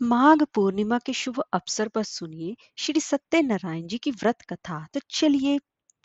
माघ पूर्णिमा के शुभ अवसर पर सुनिए श्री सत्यनारायण जी की व्रत कथा। तो चलिए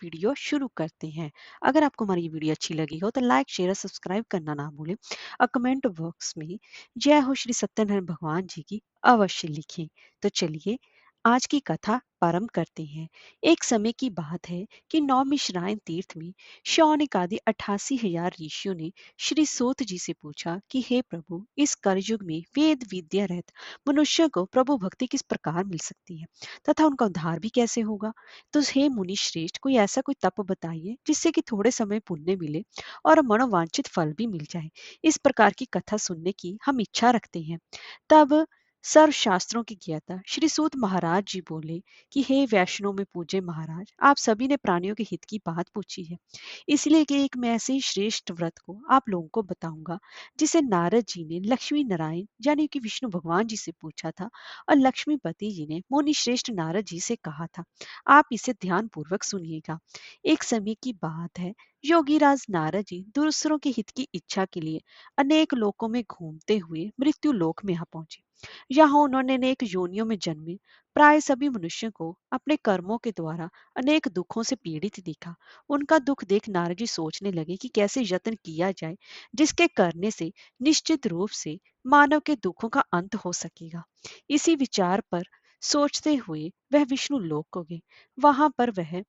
वीडियो शुरू करते हैं। अगर आपको हमारी ये वीडियो अच्छी लगी हो तो लाइक शेयर और सब्सक्राइब करना ना भूलें और कमेंट बॉक्स में जय हो श्री सत्यनारायण भगवान जी की अवश्य लिखें। तो चलिए आज की कथा प्रारंभ करते हैं। एक समय की बात है कि नौमिषरायण तीर्थ में शौनक आदि 88,000 ऋषियों ने श्री सूत जी से पूछा कि हे प्रभु, इस कलयुग में वेद विद्या रहित मनुष्य को प्रभु भक्ति किस प्रकार मिल सकती है तथा उनका उद्धार भी कैसे होगा। तो हे मुनि श्रेष्ठ, कोई ऐसा कोई तप बताइए जिससे कि थोड़े समय पुण्य मिले और मनोवांछित फल भी मिल जाए। इस प्रकार की कथा सुनने की हम इच्छा रखते हैं। तब सर्व शास्त्रों की ज्ञाता श्री सूत महाराज जी बोले कि हे वैष्णव में पूजे महाराज, आप सभी ने प्राणियों के हित की बात पूछी है, इसलिए कि एक मैं ऐसे ही श्रेष्ठ व्रत को आप लोगों को बताऊंगा जिसे नारद जी ने लक्ष्मी नारायण यानी कि विष्णु भगवान जी से पूछा था और लक्ष्मीपति जी ने मुनि श्रेष्ठ नारद जी से कहा था। आप इसे ध्यान पूर्वक सुनिएगा। एक समय की बात है, योगीराज नारद जी दूसरों के हित की इच्छा के लिए अनेक लोकों में घूमते हुए मृत्यु लोक में आ पहुंचे। यहाँ उन्होंने अनेक योनियों में जन्मे प्राय सभी मनुष्यों को अपने कर्मों के द्वारा अनेक दुखों से पीड़ित देखा। उनका दुख देख नारद जी सोचने लगे कि कैसे यत्न किया जाए जिसके करने से निश्चित रूप से मानव के दुखों का अंत हो सकेगा। इसी विचार पर सोचते हुए वह विष्णु लोक को गए। वहां पर वह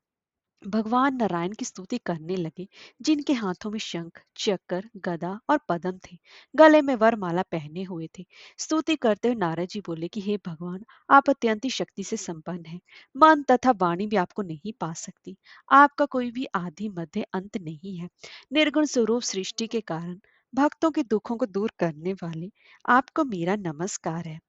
भगवान नारायण की स्तुति करने लगे, जिनके हाथों में शंख, चक्र, गदा और पद्म थे। गले में वरमाला पहने हुए थे। स्तुति करते हुए नारद जी बोले कि हे भगवान, आप अत्यंत शक्ति से संपन्न हैं। मन तथा वाणी भी आपको नहीं पा सकती। आपका कोई भी आदि मध्य अंत नहीं है। निर्गुण स्वरूप सृष्टि के कारण भक्तों के दुखों को दूर करने वाले आपको मेरा नमस्कार है।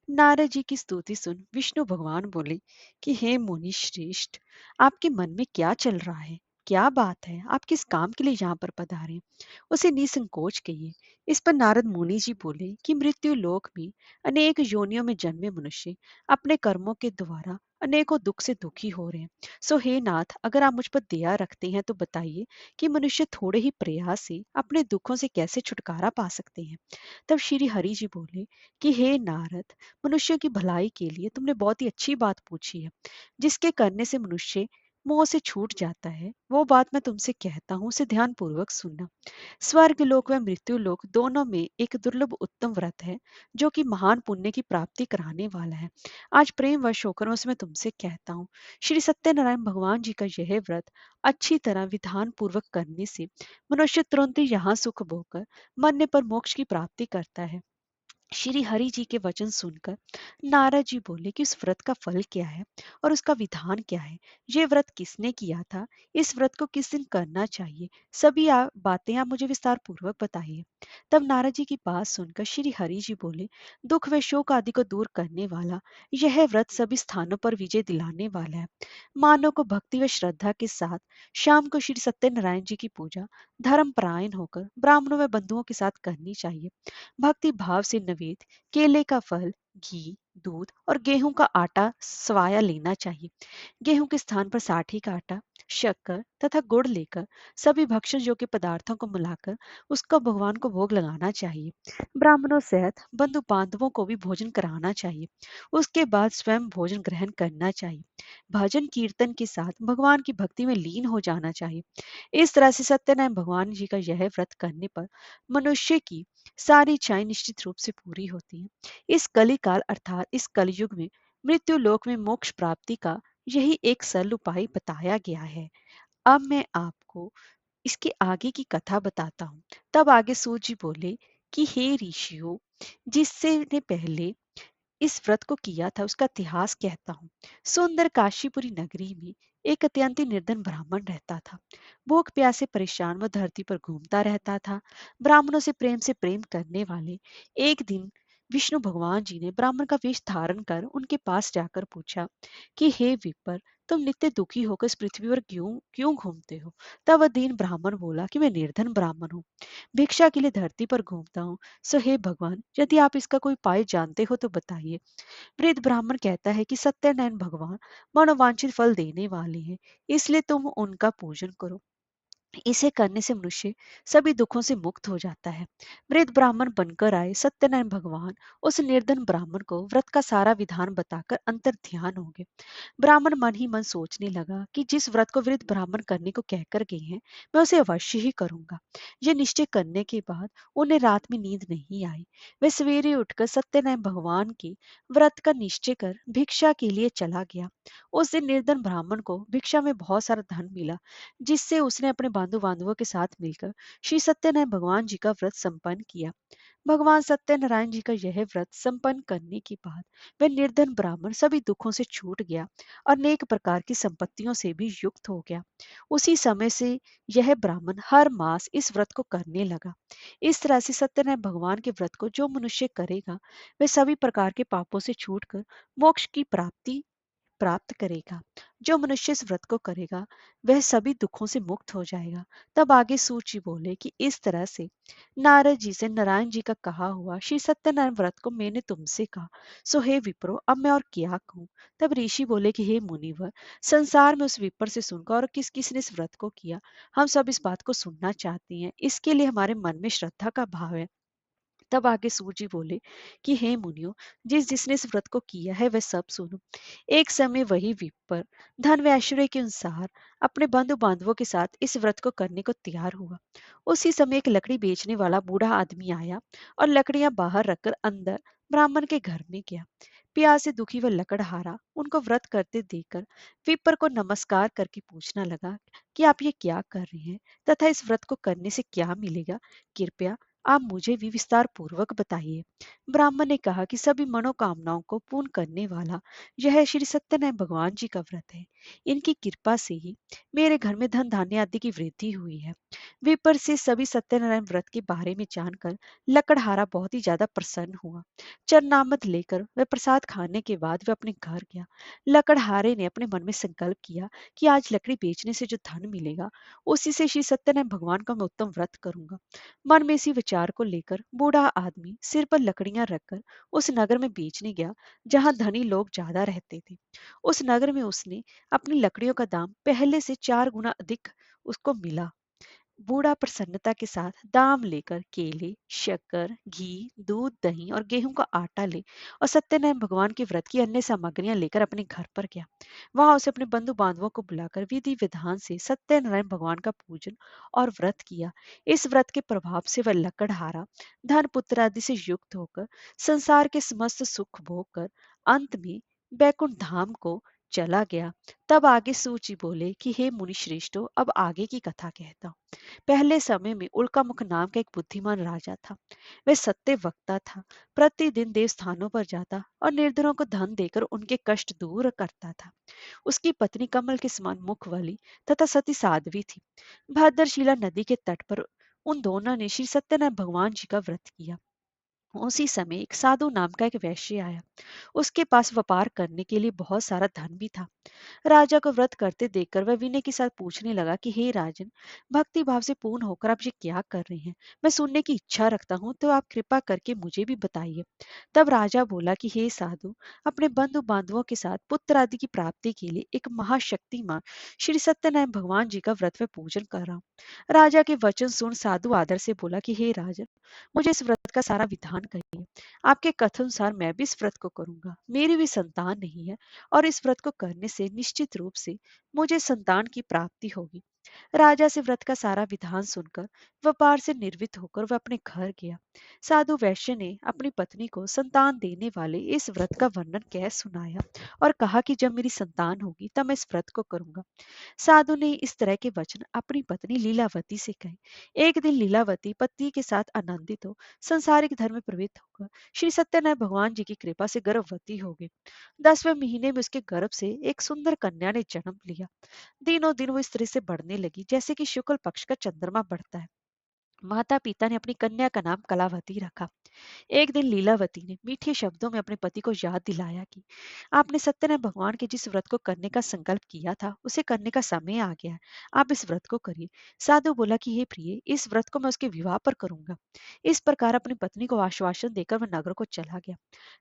नारद जी की स्तुति सुन विष्णु भगवान बोले कि हे मुनि श्रेष्ठ, आपके मन में क्या चल रहा है? क्या बात है? आप किस काम के लिए यहाँ पर पधारे हैं? उसे निसंकोच कहिए। इस पर नारद मुनि जी बोले कि मृत्यु लोक में अनेक योनियों में जन्मे मनुष्य अपने कर्मों के द्वारा अनेकों दुख से दुखी हो रहे हैं। सो हे नाथ, अगर आप मुझ पर दया रखते हैं तो बताइए कि मनुष्य थोड़े ही प्रयास से अपने दुखों से कैसे छुटकारा पा सकते हैं। तब श्री हरि जी बोले कि हे नारद, मनुष्य की भलाई के लिए तुमने बहुत ही अच्छी बात पूछी है। जिसके करने से मनुष्य मोह से छूट जाता है, वो बात मैं तुमसे कहता हूँ, उसे ध्यान पूर्वक सुनना। स्वर्ग लोक व मृत्यु लोक दोनों में एक दुर्लभ उत्तम व्रत है जो कि महान पुण्य की प्राप्ति कराने वाला है। आज प्रेम वश होकर उसे मैं तुमसे कहता हूँ। श्री सत्यनारायण भगवान जी का यह व्रत अच्छी तरह विधान पूर्वक करने से मनुष्य तुरंत ही यहाँ सुख भोगकर मरने पर मोक्ष की प्राप्ति करता है। श्री हरि जी के वचन सुनकर नारद जी बोले कि उस व्रत का फल क्या है और उसका विधान क्या है। ये व्रत किसने किया था? इस व्रत को किस दिन करना चाहिए? सभी बातें आप मुझे विस्तार पूर्वक बताइए। तब नारद जी की बात सुनकर श्री हरि जी बोले, दुख व शोक आदि को दूर करने वाला यह व्रत सभी स्थानों पर विजय दिलाने वाला है। मानव को भक्ति व श्रद्धा के साथ शाम को श्री सत्यनारायण जी की पूजा धर्म परायण होकर ब्राह्मणों व बंधुओं के साथ करनी चाहिए। भक्ति भाव से नवेद, केले का फल, घी, दूध और गेहूं का आटा सवाया लेना चाहिए। गेहूं के स्थान पर साठी का आटा, शक्कर तथा गुड़ लेकर सभी भक्षण योग्य पदार्थों को मिलाकर उसका भगवान को भोग लगाना चाहिए। ब्राह्मणों सहित बंधु बांधवों को भी भोजन कराना चाहिए। उसके बाद स्वयं भोजन ग्रहण करना चाहिए। भजन कीर्तन के साथ भगवान की भक्ति में लीन हो जाना चाहिए। इस तरह से सत्यनारायण भगवान जी का यह व्रत करने पर मनुष्य की सारी इच्छाएं निश्चित रूप से पूरी होती हैं। इस कलिकाल अर्थात इस कलयुग में मृत्यु लोक में मोक्ष प्राप्ति का यही एक सरल उपाय बताया गया है। अब मैं आपको इसके आगे की कथा बताता हूँ। तब आगे सूत जी बोले कि हे ऋषियों, जिससे ने पहले इस व्रत को किया था उसका इतिहास कहता हूँ। सुंदर काशीपुरी नगरी में एक अत्यंत ही निर्धन ब्राह्मण रहता था। भूख प्यास से परेशान वह धरती पर घूमता रहता था। ब्राह्मणों से प्रेम करने वाले एक दिन विष्णु भगवान जी ने ब्राह्मण का वेश धारण कर उनके पास जाकर पूछा कि हे विप्र, तुम नित्य दुखी होकर इस पृथ्वी पर क्यों क्यों घूमते हो? तब वह दीन ब्राह्मण बोला कि मैं निर्धन ब्राह्मण हूँ, भिक्षा के लिए धरती पर घूमता हूँ। सो हे भगवान, यदि आप इसका कोई उपाय जानते हो तो बताइए। वृद्ध ब्राह्मण कहता है कि सत्यनारायण भगवान मनोवांछित फल देने वाले हैं, इसलिए तुम उनका पूजन करो। इसे करने से मनुष्य सभी दुखों से मुक्त हो जाता है। वृद्ध ब्राह्मण बनकर आए सत्यनारायण भगवान उस निर्धन ब्राह्मण को व्रत का सारा विधान बताकर अंतर ध्यान हो गए। ब्राह्मण मन ही मन सोचने लगा कि जिस व्रत को वृद्ध ब्राह्मण करने को कहकर गए हैं, मैं उसे अवश्य ही करूंगा। यह निश्चय करने के बाद उन्हें रात में नींद नहीं आई। वे सवेरे उठकर सत्यनारायण भगवान के व्रत का निश्चय कर भिक्षा के लिए चला गया। उस दिन निर्धन ब्राह्मण को भिक्षा में बहुत सारा धन मिला, जिससे उसने अपने बंधु बांधवों के साथ मिलकर श्री सत्यनारायण भगवान जी का व्रत संपन्न किया। भगवान सत्यनारायण जी का यह व्रत संपन्न करने के बाद वह निर्धन ब्राह्मण सभी दुखों से छूट गया और अनेक प्रकार की संपत्तियों से भी युक्त हो गया। उसी समय से यह ब्राह्मण हर मास इस व्रत को करने लगा। इस तरह से सत्यनारायण भगवान के व्रत को जो मनुष्य करेगा, वह सभी प्रकार के पापों से छूटकर मोक्ष की प्राप्ति प्राप्त करेगा। जो मनुष्य इस व्रत को करेगा, वह सभी दुखों से मुक्त हो जाएगा। तब आगे सूत जी बोले कि इस तरह से नारद जी से नारायण जी का कहा हुआ श्री सत्यनारायण व्रत को मैंने तुमसे कहा, सो हे विप्रो अब मैं और क्या कहूँ। तब ऋषि बोले कि हे मुनिवर, संसार में उस विप्र से सुनकर और किस किसने इस व्रत को किया, हम सब इस बात को सुनना चाहते हैं। इसके लिए हमारे मन में श्रद्धा का भाव है। तब आगे सूत जी बोले कि हे मुनियो, जिस जिसने इस व्रत को किया है वह सब सुनो। एक समय वही विप्र धन व ऐश्वर्य के अनुसार अपने बंधु बांधवों के साथ इस व्रत को करने को तैयार हुआ। उसी समय एक लकड़ी बेचने वाला बूढ़ा आदमी आया और लकड़ियां बाहर रखकर अंदर ब्राह्मण के घर में गया। प्यास से दुखी वह लकड़हारा उनको व्रत करते देखकर विप्र को नमस्कार करके पूछना लगा कि आप ये क्या कर रहे हैं तथा इस व्रत को करने से क्या मिलेगा। कृपया आप मुझे भी विस्तार पूर्वक बताइए। ब्राह्मण ने कहा कि सभी मनोकामनाओं को पूर्ण करने वाला यह श्री सत्यनारायण भगवान जी का व्रत है। इनकी कृपा से ही मेरे घर में धन धान्य आदि की वृद्धि हुई है। विपर से सभी सत्यनारायण व्रत के बारे में जानकर लकड़हारा बहुत ही ज्यादा प्रसन्न हुआ। चरनामत लेकर वह प्रसाद खाने के बाद वह अपने घर गया। लकड़हारे ने अपने मन में संकल्प किया कि आज लकड़ी बेचने से जो धन मिलेगा, उसी से श्री सत्यनारायण भगवान का मैं उत्तम व्रत करूंगा। मन में इसी विचार को लेकर बूढ़ा आदमी सिर पर लकड़ियां रखकर उस नगर में बेचने गया जहां धनी लोग ज्यादा रहते थे। उस नगर में उसने अपनी लकड़ियों का दाम पहले से 4 गुना अधिक उसको मिला। बूढ़ा प्रसन्नता के साथ दाम लेकर केले, शक्कर, घी, दूध, दही और गेहूं का आटा ले और सत्यनारायण भगवान के व्रत की अन्य सामग्रियां लेकर अपने घर पर गया। वहां उसे अपने बंधु बांधवों को बुलाकर विधि विधान से सत्यनारायण भगवान का पूजन और व्रत किया। इस व्रत के प्रभाव से वह लकड़हारा धन पुत्र आदि से युक्त होकर संसार के समस्त सुख भोग कर अंत में बैकुंठ धाम को चला गया। तब आगे सूची बोले कि हे मुनि श्रेष्ठो, अब आगे की कथा कहता हूँ। पहले समय में उल्कामुख नाम का एक बुद्धिमान राजा था। वह सत्य वक्ता था। प्रतिदिन देवस्थानों पर जाता और निर्धनों को धन देकर उनके कष्ट दूर करता था। उसकी पत्नी कमल के समान मुख वाली तथा सती साध्वी थी। भद्रशिला नदी के तट पर उन दोनों ने श्री सत्यनारायण भगवान जी का व्रत किया। उसी समय एक साधु नाम का एक वैश्य आया। उसके पास व्यापार करने के लिए बहुत सारा धन भी था। राजा को व्रत करते देखकर वह विनय के साथ पूछने लगा कि हे राजन, भक्ति भाव से पूर्ण होकर आप ये क्या कर रहे हैं? मैं सुनने की इच्छा रखता हूँ, तो आप कृपा करके मुझे भी बताइए। तब राजा बोला कि हे साधु, अपने बंधु बांधवों के साथ पुत्र आदि की प्राप्ति के लिए एक महाशक्तिमान श्री सत्यनारायण भगवान जी का व्रत व पूजन कर रहा हूँ। राजा के वचन सुन साधु आदर से बोला कि हे राजन, मुझे इस व्रत का सारा विधान कहिए। आपके कथन अनुसार मैं भी इस व्रत को करूंगा। मेरी भी संतान नहीं है और इस व्रत को करने से निश्चित रूप से मुझे संतान की प्राप्ति होगी। राजा से व्रत का सारा विधान सुनकर व्यापार से निर्वित होकर वह अपने घर गया। साधु वैश्य ने अपनी पत्नी को संतान देने वाले इस व्रत का वर्णन कह सुनाया और कहा कि जब मेरी संतान होगी तब मैं इस व्रत को करूंगा। साधु ने इस तरह के वचन अपनी पत्नी लीलावती से कहे। एक दिन लीलावती पति के साथ आनंदित हो संसारिक धर्म में प्रवृत्त होकर श्री सत्यनारायण भगवान जी की कृपा से गर्भवती हो गई। 10वें महीने में उसके गर्भ से एक सुंदर कन्या ने जन्म लिया। दिनों दिन वो इस तरह से बढ़ने लगी जैसे कि शुक्ल पक्ष का चंद्रमा बढ़ता है। माता पिता ने अपनी कन्या का नाम कलावती रखा। एक दिन लीलावती ने मीठे शब्दों में अपने पति को याद दिलाया कि आपने सत्यनारायण भगवान के जिस व्रत को करने का संकल्प किया था, उसे करने का समय आ गया है। आप इस व्रत को करिए। साधु बोला कि हे प्रिय, इस व्रत को मैं उसके विवाह पर करूंगा। इस प्रकार अपनी पत्नी को आश्वासन देकर वह नगर को चला गया।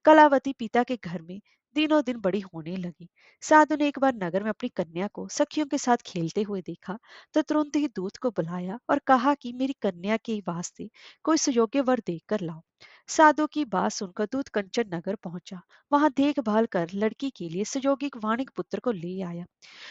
कलावती पिता के घर में दिनों दिन बड़ी होने लगी। साधु ने एक बार नगर में अपनी कन्या को सखियों के साथ खेलते हुए देखा, तो तुरंत ही दूत को बुलाया और कहा कि मेरी कन्या के वास्ते कोई सुयोग्य वर देखकर लाओ। साधु की बात सुनकर दूत कंचन नगर पहुंचा। वहां देखभाल कर लड़की के लिए सुयोग्य वाणिक पुत्र को ले आया।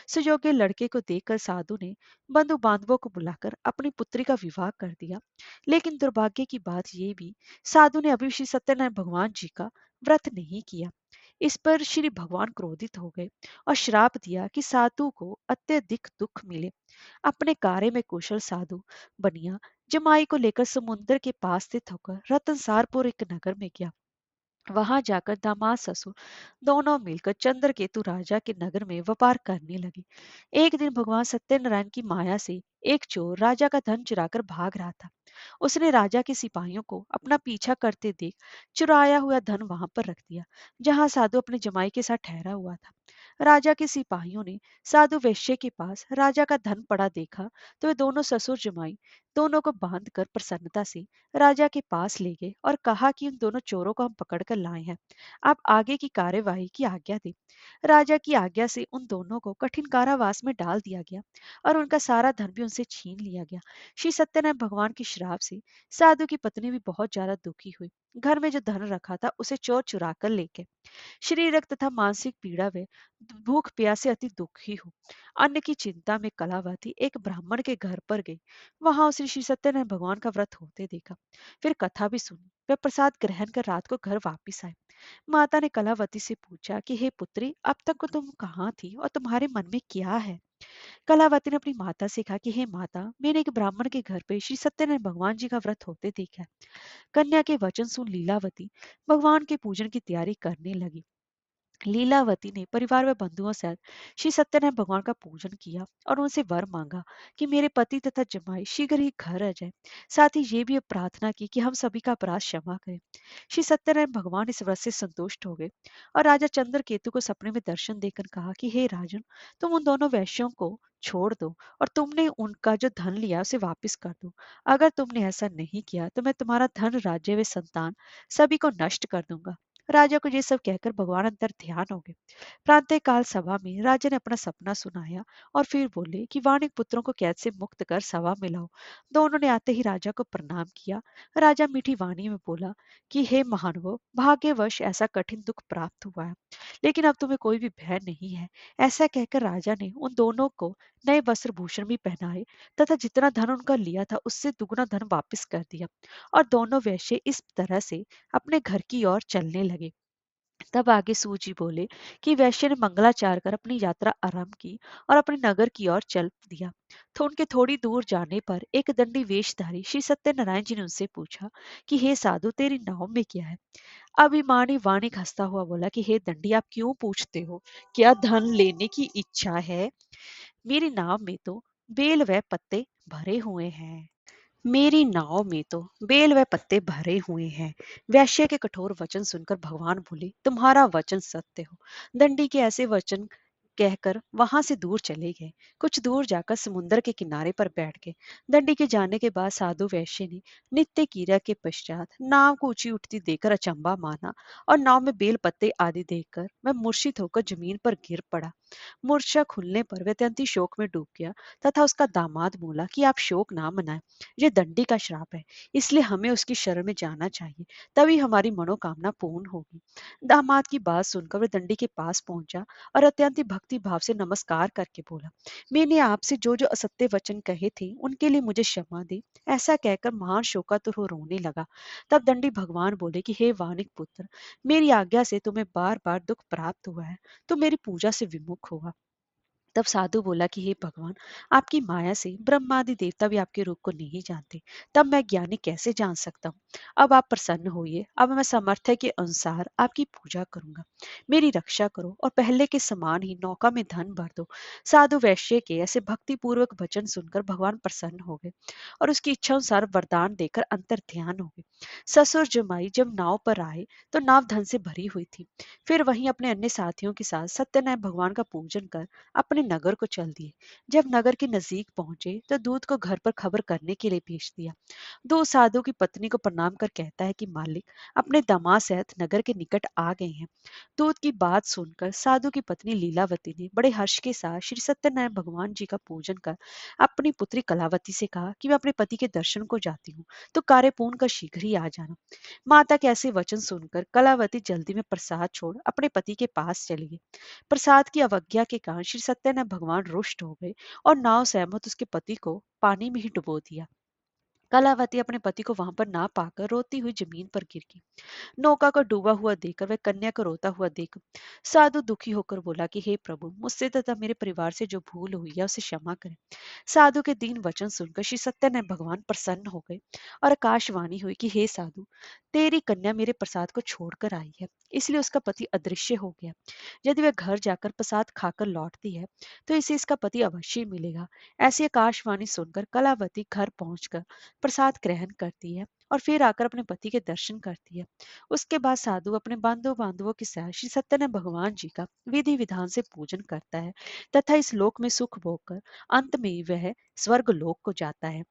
सुयोग्य लड़के को देखकर साधु ने बंधु बांधवों को बुलाकर अपनी पुत्री का विवाह कर दिया। लेकिन दुर्भाग्य की बात यह भी, साधु ने अभी श्री सत्यनारायण भगवान जी का व्रत नहीं किया। इस पर श्री भगवान क्रोधित हो गए और श्राप दिया कि साधु को अत्यधिक दुख मिले। अपने कार्य में कुशल साधु बनिया जमाई को लेकर समुद्र के पास स्थित होकर रतनसारपुर एक नगर में गया। वहां जाकर दामाद ससुर दोनों मिलकर चंद्रकेतु राजा के नगर में व्यापार करने लगे। एक दिन भगवान सत्यनारायण की माया से एक चोर राजा का धन चुराकर भाग रहा था। उसने राजा के सिपाहियों को अपना पीछा करते देख चुराया हुआ धन वहां पर रख दिया, जहां साधु अपने जमाई के साथ ठहरा हुआ था। राजा के सिपाहियों ने साधु वैश्य के पास राजा का धन पड़ा देखा, तो वे दोनों ससुर जमाई दोनों को बांध कर प्रसन्नता से राजा के पास ले गए और कहा कि उन दोनों चोरों को हम पकड़ कर लाए हैं। आप आगे की कार्यवाही की आज्ञा दें। राजा की आज्ञा से उन दोनों को कठिन कारावास में डाल दिया गया और उनका सारा धन भी उनसे छीन लिया गया। श्री सत्यनारायण भगवान के श्राप से साधु की पत्नी भी बहुत ज्यादा दुखी हुई। घर में जो धन रखा था उसे चोर चुरा कर ले गए। शारीरिक तथा मानसिक पीड़ा व भूख प्यास से अति दुखी हूँ। अन्न की चिंता में कलावती एक ब्राह्मण के घर पर गई। वहां उसने श्री सत्यनारायण भगवान का व्रत होते देखा। फिर कथा भी सुनी। वे प्रसाद ग्रहण कर रात को घर वापिस आए। माता ने कलावती से पूछा कि हे पुत्री, अब तक तुम कहाँ थी और तुम्हारे मन में क्या है? कलावती ने अपनी माता से कहा कि हे माता, मैंने एक ब्राह्मण के घर पे श्री सत्यनारायण भगवान जी का व्रत होते देखा है। कन्या के वचन सुन लीलावती भगवान के पूजन की तैयारी करने लगी। लीलावती ने परिवार व बंधुओं सहित श्री सत्यनारायण भगवान का पूजन किया और उनसे वर मांगा कि मेरे पति तथा जमाई शीघ्र ही घर आ जाए। साथ ही ये भी प्रार्थना की कि हम सभी का अपराध क्षमा करें। श्री सत्यनारायण भगवान इस व्रत से संतुष्ट हो गए और राजा चंद्रकेतु को सपने में दर्शन देकर कहा कि हे राजन, तुम उन दोनों वैश्यों को छोड़ दो और तुमने उनका जो धन लिया उसे वापस कर दो। अगर तुमने ऐसा नहीं किया तो मैं तुम्हारा धन, राज्य व संतान सभी को नष्ट कर दूंगा। राजा को ये सब कहकर भगवान अंतर ध्यान हो गए। प्रातः काल सभा में राजा ने अपना सपना सुनाया और फिर बोले कि वाणिक पुत्रों को कैद से मुक्त कर सभा में लाओ। दोनों ने आते ही राजा को प्रणाम किया। राजा मीठी वाणी में बोला कि हे महानुभाव, भाग्यवश ऐसा कठिन दुख प्राप्त हुआ है, लेकिन अब तुम्हें कोई भी भय नहीं है। ऐसा कहकर राजा ने उन दोनों को नए वस्त्र भूषण भी पहनाए तथा जितना धन उनका लिया था उससे दुगुना धन वापस कर दिया और दोनों वैश्य इस तरह से अपने घर की ओर चलने लगे। तब आगे सूजी बोले कि वैश्य ने मंगलाचार कर अपनी यात्रा आरंभ की और अपने नगर की ओर चल दिया। तो उनके थोड़ी दूर जाने पर एक दंडी वेशधारी श्री सत्यनारायण जी ने उनसे पूछा कि हे साधु, तेरी नाव में क्या है? अभिमानी वाणिक हंसता हुआ बोला कि हे दंडी, आप क्यों पूछते हो? क्या धन लेने की इच्छा है? मेरी नाव में तो बेल व पत्ते भरे हुए हैं। मेरी नाव में तो बेल व पत्ते भरे हुए हैं। वैश्य के कठोर वचन सुनकर भगवान बोले, तुम्हारा वचन सत्य हो। दंडी के ऐसे वचन कहकर वहां से दूर चले गए। कुछ दूर जाकर समुद्र के किनारे पर बैठ गए। दंडी के जाने के बाद साधु वैश्य ने नित्य क्रिया के पश्चात नाव को ऊंची उठती देखकर अचंबा माना और नाव में बेल पत्ते आदि देखकर वह मूर्छित होकर जमीन पर गिर पड़ा। मूर्छा खुलने पर वह अत्यंत शोक में डूब गया तथा उसका दामाद बोला कि आप शोक ना मनाएं, ये दंडी का श्राप है, इसलिए हमें उसकी शरण में जाना चाहिए, तभी हमारी मनोकामना पूर्ण होगी। दामाद की बात सुनकर वह दंडी के पास पहुंचा और अत्यंत भक्ति भाव से नमस्कार करके बोला, मैंने आपसे जो जो असत्य वचन कहे थे उनके लिए मुझे क्षमा दे। ऐसा कहकर महान शोकातुर हो रोने लगा। तब दंडी भगवान बोले कि हे वानिक पुत्र, मेरी आज्ञा से तुम्हें बार बार दुख प्राप्त हुआ है, तो मेरी पूजा से विमुख होगा। तब साधु बोला कि हे भगवान, आपकी माया से ब्रह्मादि देवता भी आपके रूप को नहीं जानते, तब मैं ज्ञानी कैसे जान सकता हूँ? अब आप प्रसन्न होइए, अब मैं सामर्थ्य के अनुसार आपकी पूजा करूंगा। मेरी रक्षा करो और पहले के समान ही नौका में धन भर दो। साधु वैश्य के ऐसे भक्ति पूर्वक वचन सुनकर भगवान प्रसन्न हो गए और उसकी इच्छा अनुसार वरदान देकर अंतर ध्यान हो गए। ससुर जमाई जब नाव पर आए तो नाव धन से भरी हुई थी। फिर वहीं अपने अन्य साथियों के साथ सत्यनारायण भगवान का पूजन कर अपने नगर को चल दिए। जब नगर के नजदीक पहुंचे तो दूत को घर पर खबर करने के लिए भेज दिया। दो साधु की पत्नी को प्रणाम कर कहता है कि मालिक अपने दामाद सहित नगर के निकट आ गए हैं। दूत की बात सुनकर साधु की पत्नी लीलावती ने बड़े हर्ष के साथ श्री सत्यनारायण भगवान जी का पूजन कर अपनी पुत्री कलावती से कहा कि मैं अपने पति के दर्शन को जाती हूँ, तो कार्य पूर्ण कर शीघ्र ही आ जाना। माता के ऐसे वचन सुनकर कलावती जल्दी में प्रसाद छोड़ अपने पति के पास चली गई। प्रसाद की अवज्ञा के कारण श्री सत्यनारायण भगवान रुष्ट हो गए और नाव सहमत उसके पति को पानी में ही डुबो दिया। कलावती अपने पति को वहां पर ना पाकर रोती हुई जमीन पर गिर गई। नौका को डूबा हुआ देखकर वह कन्या को रोता हुआ देख साधु दुखी होकर बोला कि हे प्रभु, मुझसे तथा मेरे परिवार से जो भूल हुई है उसे क्षमा करें। साधु के दीन वचन सुनकर श्री सत्यनारायण भगवान प्रसन्न हो गए और आकाशवाणी हुई कि हे साधु, तेरी कन्या मेरे प्रसाद को छोड़कर आई है, इसलिए उसका पति अदृश्य हो गया। यदि वह घर जाकर प्रसाद खाकर लौटती है तो इसे इसका पति अवश्य मिलेगा। ऐसी आकाशवाणी सुनकर कलावती घर पहुंचकर प्रसाद ग्रहण करती है और फिर आकर अपने पति के दर्शन करती है। उसके बाद साधु अपने बांधवों के साथ श्री सत्यनारायण भगवान जी का विधि विधान से पूजन करता है तथा इस लोक में सुख भोग कर अंत में वह स्वर्ग लोक को जाता है।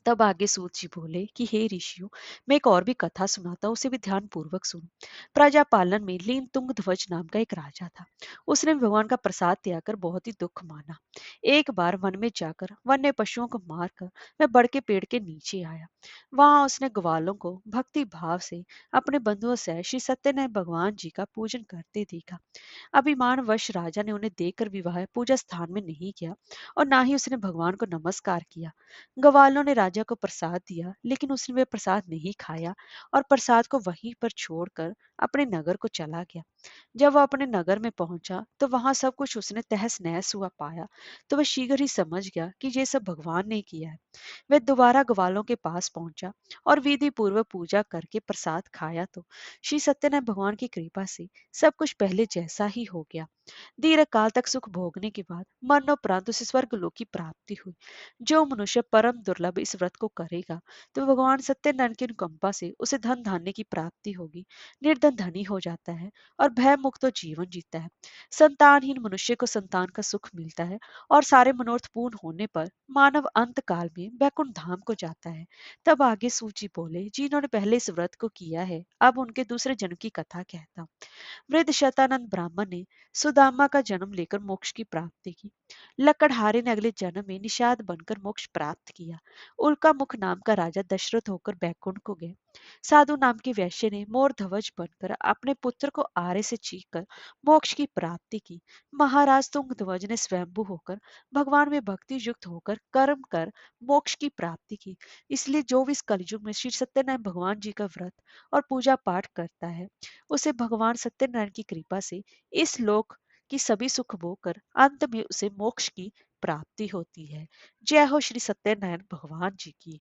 तब आगे सूत जी बोले कि हे ऋषियों, मैं एक और भी कथा सुनाता हूँ, उसे भी ध्यान पूर्वक सुनो। प्रजा पालन में लीन तुंग ध्वज नाम का एक राजा था। उसने भगवान का प्रसाद त्याग कर बहुत ही दुख माना। एक बार वन में जाकर वन्य पशुओं को मारकर वह बड़ के पेड़ के नीचे आया। वहां उसने ग्वालों को भक्ति भाव से अपने बंधुओं से श्री सत्यनारायण भगवान जी का पूजन करते देखा। अभिमानवश राजा ने उन्हें देखकर विवाह पूजा स्थान में नहीं किया और ना ही उसने भगवान को नमस्कार किया। ग्वालों ने राजा को प्रसाद दिया, लेकिन उसने वे प्रसाद नहीं खाया और प्रसाद को वहीं पर छोड़कर अपने नगर को चला गया। जब वह अपने नगर में पहुंचा तो वहां सब कुछ उसने तहस नहस हुआ पाया। तो वह शीघ्र ही समझ गया कि ये सब भगवान ने किया है। वह दोबारा ग्वालों के पास पहुंचा और विधि पूर्वक पूजा करके प्रसाद खाया तो श्री सत्यनारायण भगवान की कृपा से सब कुछ पहले जैसा ही हो गया। दीर्घ काल तक सुख भोगने के बाद मरणोपरांत उसे स्वर्ग लोक की प्राप्ति हुई। जो मनुष्य परम दुर्लभ इस व्रत को करेगा तो भगवान सत्यनारायण की अनुकंपा से उसे धन धान्य की प्राप्ति होगी। निर्धन धनी हो जाता है और भय मुक्त तो जीवन जीता है। संतानहीन मनुष्य को संतान का सुख मिलता है और सारे मनोरथ पूर्ण होने पर मानव अंत काल में वैकुंठ धाम को जाता है। तब आगे सूची बोले, जिन्होंने पहले इस व्रत को किया है अब उनके दूसरे जन्म की कथा कहता हूँ। वृद्ध शतानंद ब्राह्मण ने सुदामा का जन्म लेकर मोक्ष की प्राप्ति की। लकड़हारे ने अगले जन्म में निषाद बनकर मोक्ष प्राप्त किया। उल्का मुख नाम का राजा दशरथ होकर बैकुंठ को गए। साधु नाम के वैश्य ने मोर ध्वज बनकर अपने पुत्र को आरे से चीख कर मोक्ष की प्राप्ति की। महाराज तुंग ध्वज ने स्वयंभू होकर भगवान में भक्ति युक्त होकर कर्म कर मोक्ष की प्राप्ति की। इसलिए जो भी इस कलयुग में श्री सत्यनारायण भगवान जी का व्रत और पूजा पाठ करता है उसे भगवान सत्यनारायण की कृपा से इस लोक की सभी सुख भोग कर अंत में उसे मोक्ष की प्राप्ति होती है। जय हो श्री सत्यनारायण भगवान जी की।